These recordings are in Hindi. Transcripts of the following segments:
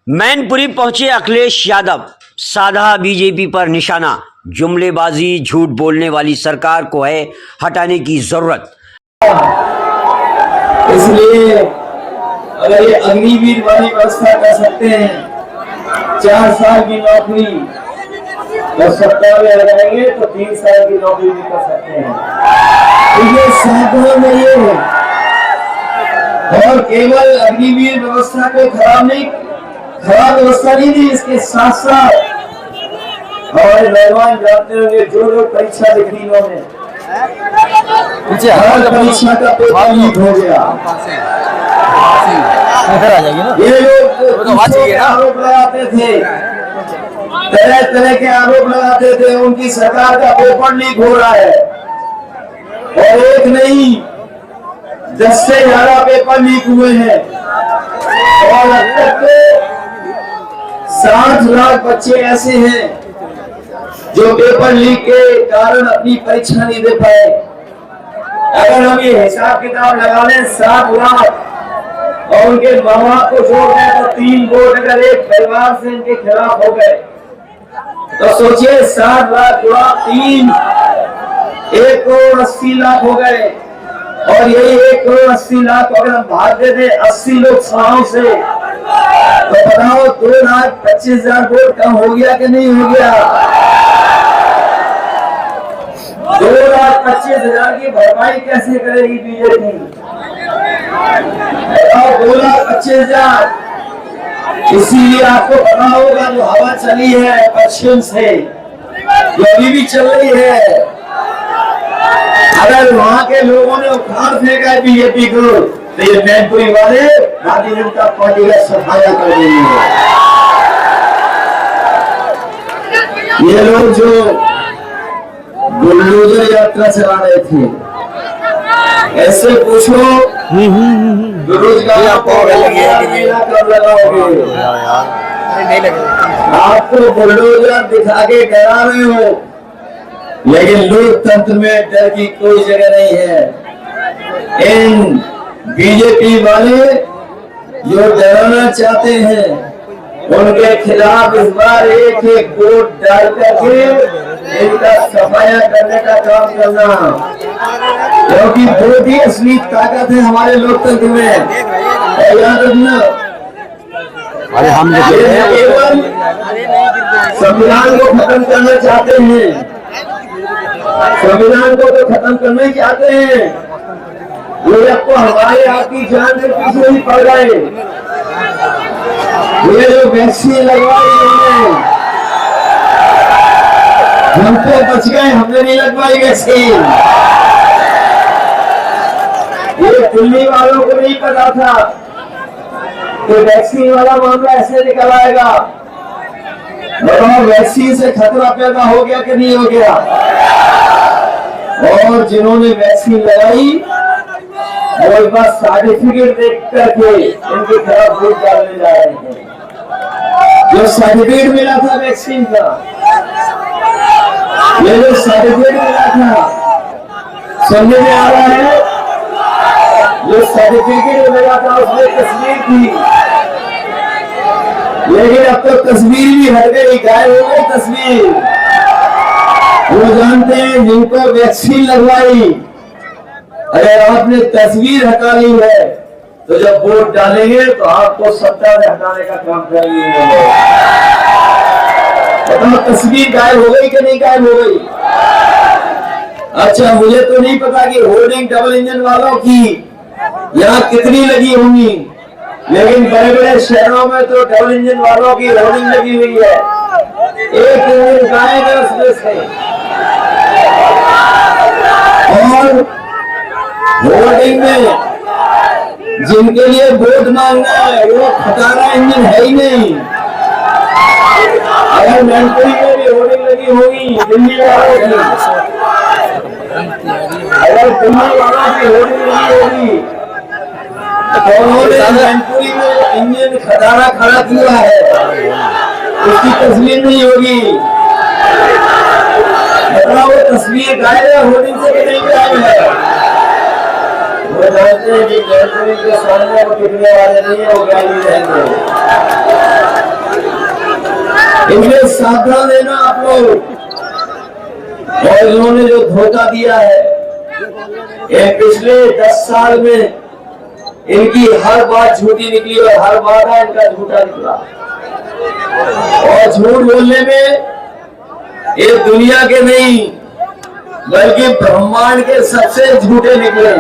मैनपुरी पहुंचे अखिलेश यादव, साधा बीजेपी पर निशाना। जुमलेबाजी, झूठ बोलने वाली सरकार को है हटाने की जरूरत। इसलिए अगर ये अग्निवीर वाली व्यवस्था कर सकते हैं, 4 साल की नौकरी, जब सत्ता में आ जाएंगे तो 3 साल की नौकरी भी कर सकते हैं। तो ये साधन में ये है, और केवल अग्निवीर व्यवस्था को खराब व्यवस्था नहीं थी, इसके साथ साथ हमारे नौजवान जानते होंगे जो लोग परीक्षा लिखी इन्होंने, परीक्षा का पेपर लीक हो गया। ये लोग आरोप लगाते थे, तरह तरह के आरोप लगाते थे, उनकी सरकार का पेपर लीक हो रहा है। और एक नहीं, 10 से ज्यादा पेपर लीक हुए हैं। और अब तक 60 लाख बच्चे ऐसे हैं जो पेपर लीक के कारण अपनी परीक्षा नहीं दे पाए। अगर हम ये हिसाब किताब लगा लें 60 लाख और उनके माँ बाप को जोड़ दें तो 3 वोट अगर एक परिवार से इनके खिलाफ हो गए तो सोचिए 60 लाख गुणा 3, 1 करोड़ 80 लाख हो गए। और यही 1 करोड़ 80 लाख अगर हम भाग दे दें 80 लोकसभाओं से तो बताओ 2,25,000 वोट कम हो गया कि नहीं हो गया? 2,25,000 की भरपाई कैसे करेगी बीजेपी? 2,25,000। इसीलिए आपको पता होगा जो हवा चली है पश्चिम से, जो अभी भी चल रही है, अगर वहां के लोगों ने उखाड़ फेंका है बीजेपी को तो ये मैनपुरी वाले भारतीय जनता पार्टी का सफाया कर देंगे। ये लोग जो बुलडोजर यात्रा चला रहे थे, ऐसे पूछो बेरोजगार कब लगाओगे? आपको बुलडोजर दिखा के डरा रहे हो, लेकिन लोकतंत्र में डर की कोई जगह नहीं है। इन बीजेपी वाले जो डराना चाहते हैं उनके खिलाफ इस बार एक वोट डाल करके इनका सफाया करने का काम करना, क्योंकि वोट ही असली ताकत है हमारे लोकतंत्र में। याद रखना, हम केवल संविधान को खत्म करना चाहते हैं, संविधान को तो खत्म करना ही चाहते हैं। ये आपको हमारे आपकी जान से पीछे ही पड़ गए। ये जो वैक्सीन लगवाई हम तो बच गए, हमने नहीं लगवाई वैक्सीन। ये दिल्ली वालों को नहीं पता था कि वैक्सीन वाला मामला ऐसे निकल आएगा। बताओ वैक्सीन से खतरा पैदा हो गया कि नहीं हो गया? और जिन्होंने वैक्सीन लगाई वो एक बार सर्टिफिकेट देख करके इनके खिलाफ वोट डालने जा रहे हैं। जो सर्टिफिकेट मिला था वैक्सीन का, ये जो सर्टिफिकेट मिला था, सुनने में आ रहा है जो सर्टिफिकेट मिला था उसमें तस्वीर थी, लेकिन अब तो तस्वीर भी हट गई, गायब हो गई तस्वीर। वो जानते हैं जिनको वैक्सीन लगवाई, अगर आपने तस्वीर हटा ली है तो जब वोट डालेंगे तो आपको सत्ता से हटाने का काम करेंगे। बताओ तस्वीर गायब हो गई कि नहीं गायब हो गई? अच्छा, मुझे तो नहीं पता कि होर्डिंग डबल इंजन वालों की यहाँ कितनी लगी होंगी, लेकिन बड़े बड़े शहरों में तो डबल इंजन वालों की होर्डिंग लगी हुई है। एक इंजन गायब है उसमें से। और होर्डिंग में जिनके लिए वोट मांगना है वो खटारा इंजन है ही नहीं। अगर मैनपुरी में भी होर्डिंग लगी होगी दिल्ली वालों की, अगर दिल्ली वालों की होर्डिंग लगी होगी तो उन्होंने मैनपुरी में इंजन खटारा खड़ा किया है, उसकी तस्वीर नहीं होगी। बताओ वो तस्वीर गायब है होर्डिंग से कि नहीं गायब है? वो जानते हैं कि मैनपुरी के सामने वो टिकने वाले नहीं है, वो गायब ही रहेंगे। इनमें सावधान रहना आप लोग। और इन्होंने जो धोखा दिया है, ये पिछले 10 साल में इनकी हर बात झूठी निकली और हर वादा इनका झूठा निकला। और झूठ बोलने में ये दुनिया के नहीं बल्कि ब्रह्मांड के सबसे झूठे निकले।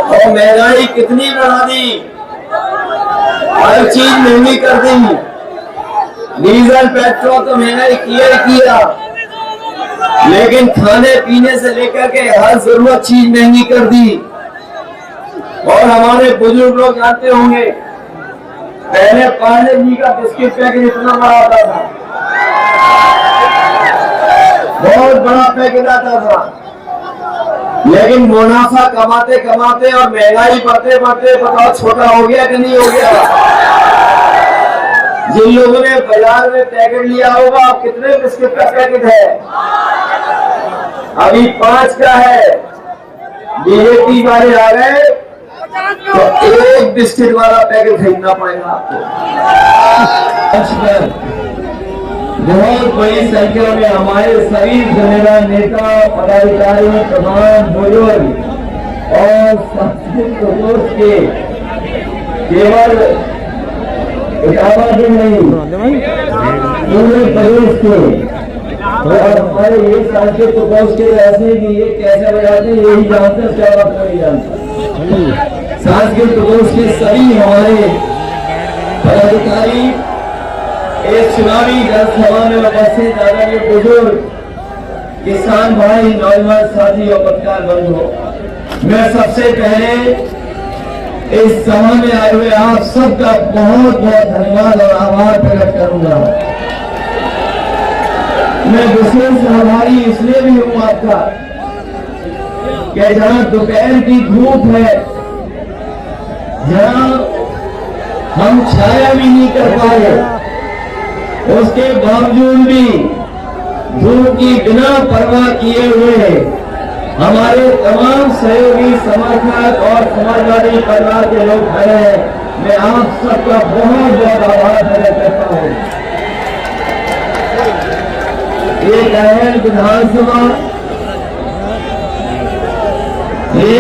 और महंगाई कितनी बढ़ा दी, हर चीज महंगी कर दी। डीजल पेट्रोल तो महंगाई किया ही किया, लेकिन खाने पीने से लेकर के हर जरूरत चीज महंगी कर दी। और हमारे बुजुर्ग लोग जानते होंगे, पहले पार्ले जी का बिस्किट पैकेट इतना बड़ा आता था, बहुत बड़ा पैकेट आता था, लेकिन मुनाफा कमाते कमाते और महंगाई बढ़ते बढ़ते बताओ छोटा हो गया कि नहीं हो गया। जिन लोगों ने बाजार में पैकेट लिया होगा, अब कितने बिस्किट का पैकेट है? अभी 5 का है। बीजेपी वाले आ गए तो एक बिस्किट वाला पैकेट खरीदना पड़ेगा आपको। बहुत बड़ी संख्या में हमारे सभी जिम्मेदार नेता, पदाधिकारी, प्रधान, बुजुर्ग और सांस्कृतिक प्रकोष्ठ के केवल इटावा के नहीं पूरे प्रदेश के और हमारे ये सांस्कृतिक प्रकोष्ठ के ऐसे भी ये कैसे बजाते हैं यही जानते हैं, क्या बात नहीं जानते। सांस्कृतिक प्रकोष्ठ के सभी हमारे पदाधिकारी इस चुनावी जनसभा में उपस्थित आदरणीय बुजुर्ग, किसान भाई, नौजवान साथी और पत्रकार बंधु, मैं सबसे पहले इस सभा में आए हुए आप सबका बहुत बहुत धन्यवाद और आभार प्रकट करूंगा। मैं विशेष आभारी इसलिए भी हूं आपका कि जहां दोपहर की धूप है, जहां हम छाया भी नहीं कर पाए, उसके बावजूद भी धूप की बिना परवाह किए हुए हमारे तमाम सहयोगी, समर्थक और समाजवादी परिवार के लोग खड़े हैं। मैं आप सबका बहुत बहुत आभार प्रकट करता हूं। ये अहम विधानसभा, ये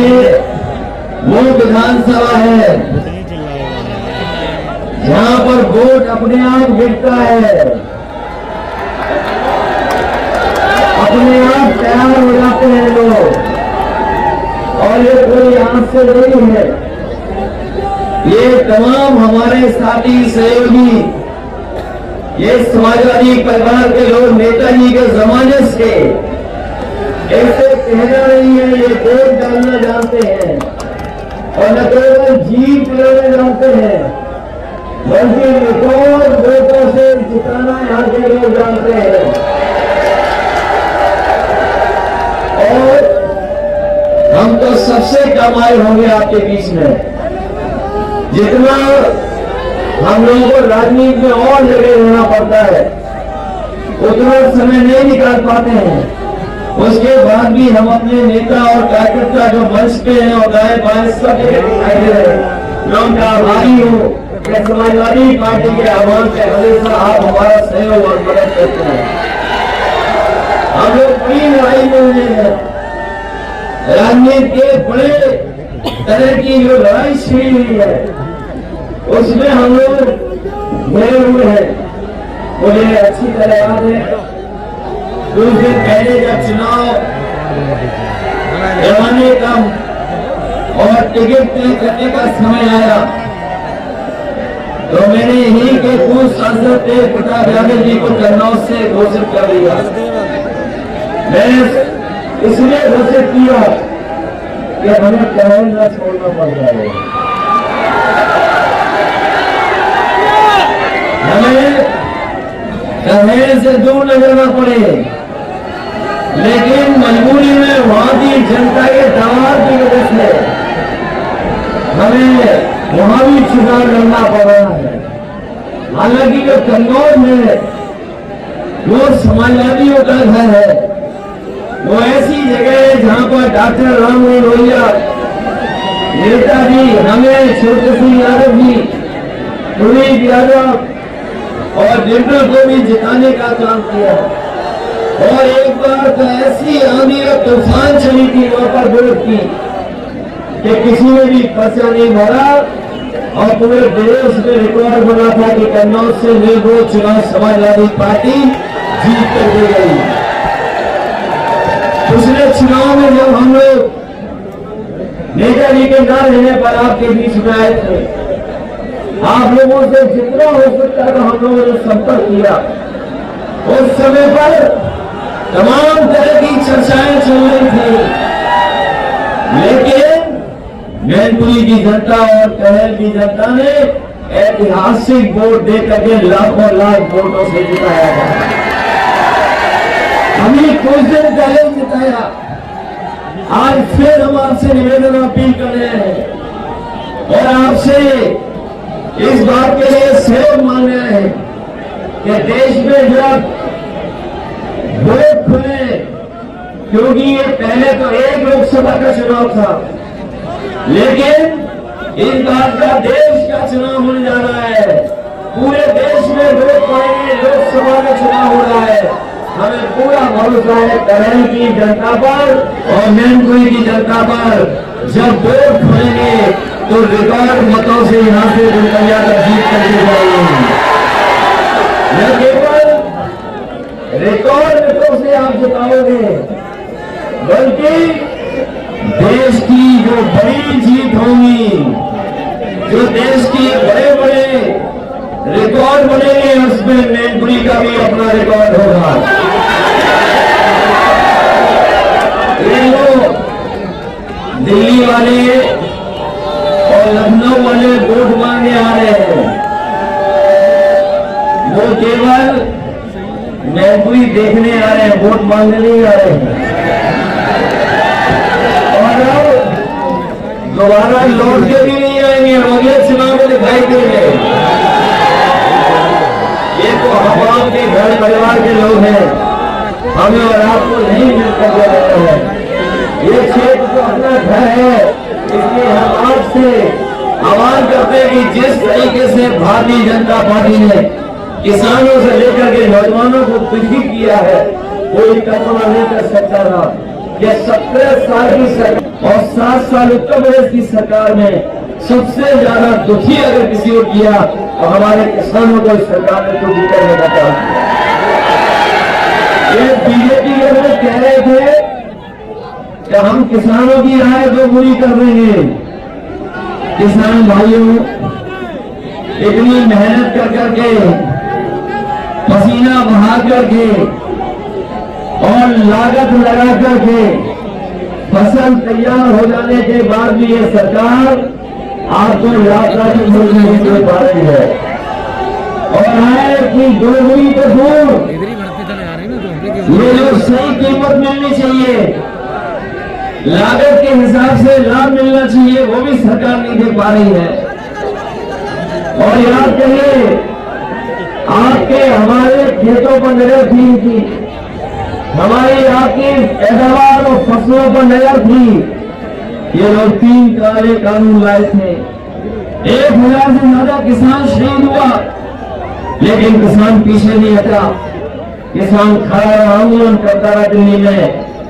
वो विधानसभा है जहां पर वोट अपने आप गिरता है, अपने आप तैयार हो जाते हैं लोग। और ये कोई आज से नहीं है, ये तमाम हमारे साथी सहयोगी, ये समाजवादी परिवार के लोग नेताजी के जमाने से ऐसे कहना नहीं है, ये वोट डालना जानते हैं और न केवल जीत लेना जानते हैं बल्कि रिकॉर्ड वोटों से जिताना यहाँ के लोग जानते हैं। और हम तो सबसे कम आए होंगे आपके बीच में। जितना हम लोगों को राजनीति में और जगह रहना पड़ता है, उतना समय नहीं निकाल पाते हैं। उसके बाद भी हम अपने नेता और कार्यकर्ता जो मंच पे हैं और दाएं बाएं सब जगह दिखाई दे रहे हैं। मैं उनका आभारी हूँ कि समाजवादी पार्टी के आह्वान पे हमेशा आप हमारा सहयोग और मदद करते हैं। हम लोग बड़ी लड़ाई में हुए हैं, राजनीति के बड़े तरह की जो लड़ाई छिड़ी हुई है उसमें हम लोग घिरे हुए हैं। मुझे अच्छी तरह याद है, कुछ दिन पहले जब चुनाव जमाने का और टिकट तय करने का समय आया तो मैंने यही के पूर्व सांसद प्रताप यादव जी को कन्नौज से घोषित कर दिया। मैंने इसलिए घोषित किया कि हमें कहल न छोड़ना पड़ जाए, हमें कहल से दूर न जाना पड़े, लेकिन मजबूरी में वहां की जनता के दबाव की वजह से हमें वहां भी चुनाव लड़ना पड़ रहा है। हालांकि जो कन्नौज में वो समाजवादियों का घर है, वो ऐसी जगह है जहां पर डॉक्टर राम लोहिया, नेताजी, हमें छोटे सिंह यादव जी, कुलदीप यादव और लिबरल को भी जिताने का काम किया। और एक बार तो ऐसी आंधी और तूफान चली थी वहां पर वोट की कि किसी ने भी पर्चा नहीं भरा और पूरे देश में रिकॉर्ड बना था कि कन्नौज से निर्विरोध चुनाव समाजवादी पार्टी जीत कर दे गई। पिछले चुनाव में जब हम लोग नेताजी के न रहने पर आपके बीच में आए थे, आप लोगों से जितना हो सकता था हम लोगों ने संपर्क किया। उस समय पर तमाम तरह की चर्चाएं चल रही थी, लेकिन मैनपुरी की जनता और कहल की जनता ने ऐतिहासिक वोट दे करके लाखों लाख वोटों से जिताया था। अभी कुछ दिन पहले जिताया। आज फिर हम आपसे निवेदन अपील कर रहे हैं और आपसे इस बात के लिए सहयोग मांग रहे हैं कि देश में जब वोट खुले, क्योंकि ये पहले तो एक लोकसभा का चुनाव था, लेकिन इस बात का देश का चुनाव होने जा रहा है। पूरे देश में वोट पड़ेंगे, लोकसभा का चुनाव हो रहा है। हमें पूरा भरोसा है करहल की जनता पर और मैनपुरी की जनता पर। जब वोट खुलेंगे तो रिकॉर्ड मतों से यहाँ से दुर्गया का जीत करके जाएंगे। न केवल रिकॉर्ड मतों से आप जिताओगे, बल्कि देश की जो बड़ी जीत होगी, जो देश की बड़े बड़े रिकॉर्ड बनेंगे, उसमें मैनपुरी का भी अपना रिकॉर्ड होगा। ये लोग दिल्ली वाले और लखनऊ वाले वोट मांगने आ रहे हैं, वो केवल मैनपुरी देखने आ रहे हैं, वोट मांगने नहीं आ रहे हैं। और दोबारा लौट के भी नहीं आएंगे, अगले चुनाव में दिखाई देंगे। ये तो हम के घर परिवार के लोग हैं, हमें और आपको नहीं मिलकर दिया जाता है। ये क्षेत्र तो अपना घर है, इसलिए हम आपसे आह्वान करते हैं कि जिस तरीके से भारतीय जनता पार्टी ने किसानों से लेकर के नौजवानों को दुखी किया है, कोई कल्पना नहीं कर सकता था। ये 17 साल की सरकार और 7 साल उत्तर प्रदेश की सरकार में सबसे ज्यादा दुखी अगर किसी को किया तो हमारे किसानों को इस सरकार ने दुखी करने का काम किया। ये बीजेपी के लोग कह रहे थे कि हम किसानों की राय तो पूरी कर देंगे। किसान भाइयों, इतनी मेहनत कर करके, पसीना बहा करके और लागत लगा करके फसल तैयार हो जाने के बाद भी ये सरकार आपको लाभकारी मूल्य नहीं दे पा रही है। और है कि दोगुनी तो दूर, ये जो सही कीमत मिलनी चाहिए, लागत के हिसाब से लाभ मिलना चाहिए, वो भी सरकार नहीं दे पा रही है। और याद करिए, आपके हमारे खेतों पर नजर थी, हमारी आपकी पैदावार और फसलों पर नजर थी। ये लोग 3 काले कानून लाए थे, 1000 से ज्यादा किसान शहीद हुआ, लेकिन किसान पीछे नहीं हटा। किसान खड़ा आंदोलन करता रहा दिल्ली में,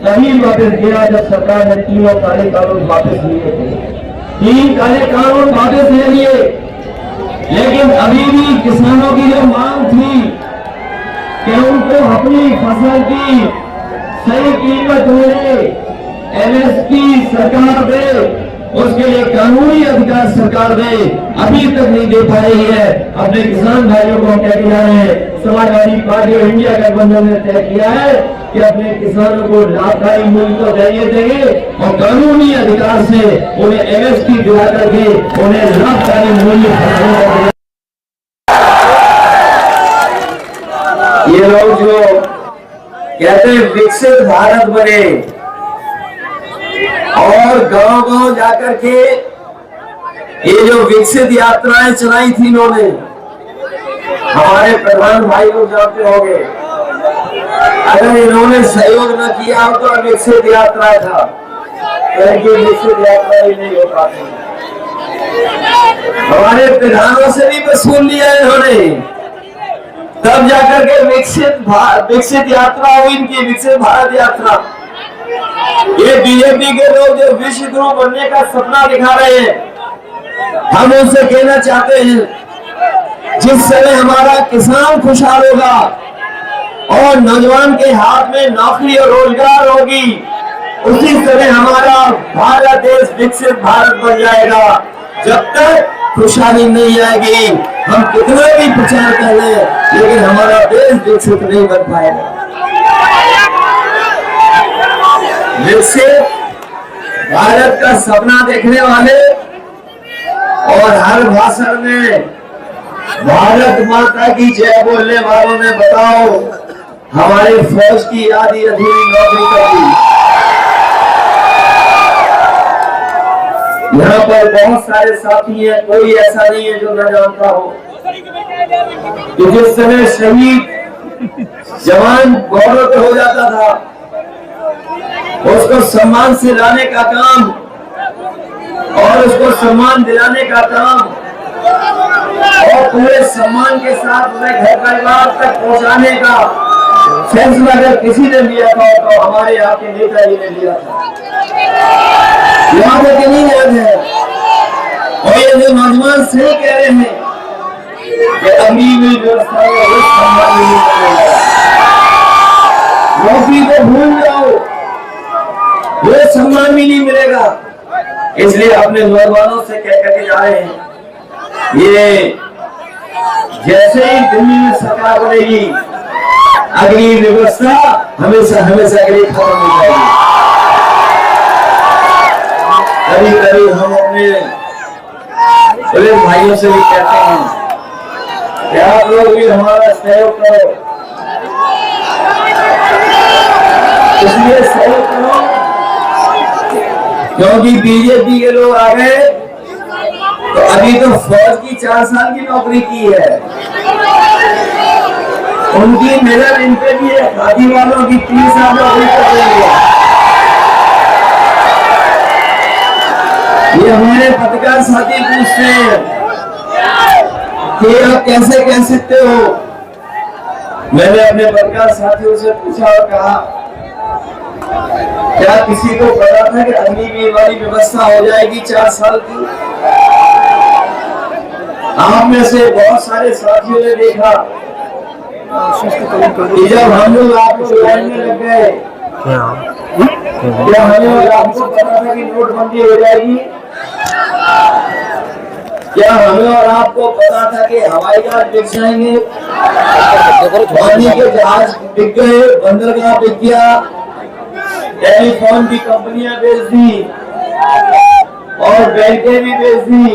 तभी वापस गया जब सरकार ने 3 काले कानून वापस लिए थे। 3 काले कानून वापस ले लिए, लेकिन अभी भी किसानों की जो मांग थी कि उनको अपनी फसल की सही कीमत मिले, एमएसपी सरकार दे, उसके लिए कानूनी अधिकार सरकार दे, अभी तक नहीं दे पा रही है। अपने किसान भाइयों को हम कह के जा रहे हैं, समाजवादी पार्टी और इंडिया गठबंधन ने तय किया है कि अपने किसानों को लाभकारी मूल्य तो देंगे और कानूनी अधिकार से उन्हें एमएसपी दिला करके उन्हें लाभकारी मूल्य फसलों का देंगे। ये लोग जो कहते हैं विकसित भारत बने और गांव-गांव जाकर के ये जो विकसित यात्राएं चलाई थी इन्होंने, हमारे प्रधान भाई लोग जानते होंगे, अगर इन्होंने सहयोग न किया हो तो विकसित यात्रा था, लेकिन विकसित यात्रा ही नहीं हो पाती। हमारे प्रधानों से भी वसूल लिया इन्होंने तब जाकर के विकसित यात्रा हुई इनकी, विकसित भारत यात्रा। ये बीजेपी के लोग जो विश्व गुरु बनने का सपना दिखा रहे हैं, हम उनसे कहना चाहते हैं, जिस समय हमारा किसान खुशहाल होगा और नौजवान के हाथ में नौकरी और रोजगार होगी, उसी समय हमारा भारत देश विकसित भारत बन जाएगा। जब तक खुशहाली नहीं आएगी, हम कितना भी प्रचार कर ले, लेकिन हमारा देश विकसित नहीं बन पाएगा। विकसित भारत का सपना देखने वाले और हर भाषण में भारत माता की जय बोलने वालों ने बताओ हमारे फौज की आधी अधूरी नौकरी कभी। यहाँ पर बहुत सारे साथी हैं, कोई ऐसा नहीं है जो न जानता हो कि जिस समय शहीद जवान गौरव हो जाता था, उसको सम्मान से लाने का काम और उसको सम्मान दिलाने का काम और पूरे सम्मान के साथ उन्हें घर परिवार तक पहुंचाने का फैसला अगर किसी ने लिया था तो हमारे यहाँ के नेताजी ने लिया था। याद है कि नहीं याद है? और ये जो नौजवान सही कह रहे हैं कि अभी भी व्यवस्था में उस सम्मान नहीं मिलेगा। नौकरी को भूल जाओ, वो सम्मान भी नहीं मिलेगा। इसलिए अपने नौजवानों से कह करके जा रहे हैं, ये जैसे ही दिल्ली में सरकार बनेगी, अगली व्यवस्था हमेशा अगली खत्म हो जाएगी। कभी कभी हम अपने पुलिस भाइयों से भी कहते हैं कि आप लोग भी हमारा सहयोग करो, इसलिए सहयोग करो क्योंकि बीजेपी के लोग आ गए तो अभी तो फौज की 4 साल की नौकरी की है, उनकी नजर इन पे भी है, खादी वालों की 3 साल नौकरी कर रही है। ये हमारे पत्रकार साथी पूछते हैं कि आप कैसे कह सकते हो। मैंने अपने पत्रकार साथियों से पूछा और कहा, क्या किसी को पता था कि अगली भी वाली व्यवस्था हो जाएगी 4 साल की? आप में से बहुत सारे साथियों ने देखा कि जब हम लोग आपको लाइन में लग गए, क्या हमें और आपको पता था कि नोटबंदी हो जाएगी? क्या हमें और आपको पता था कि हवाई जहाज बिक जाएंगे, पानी के जहाज बिक गए, बंदरगाह बिक गया, टेलीफोन की कंपनियां बेच दी और बैंकें भी बेच दी,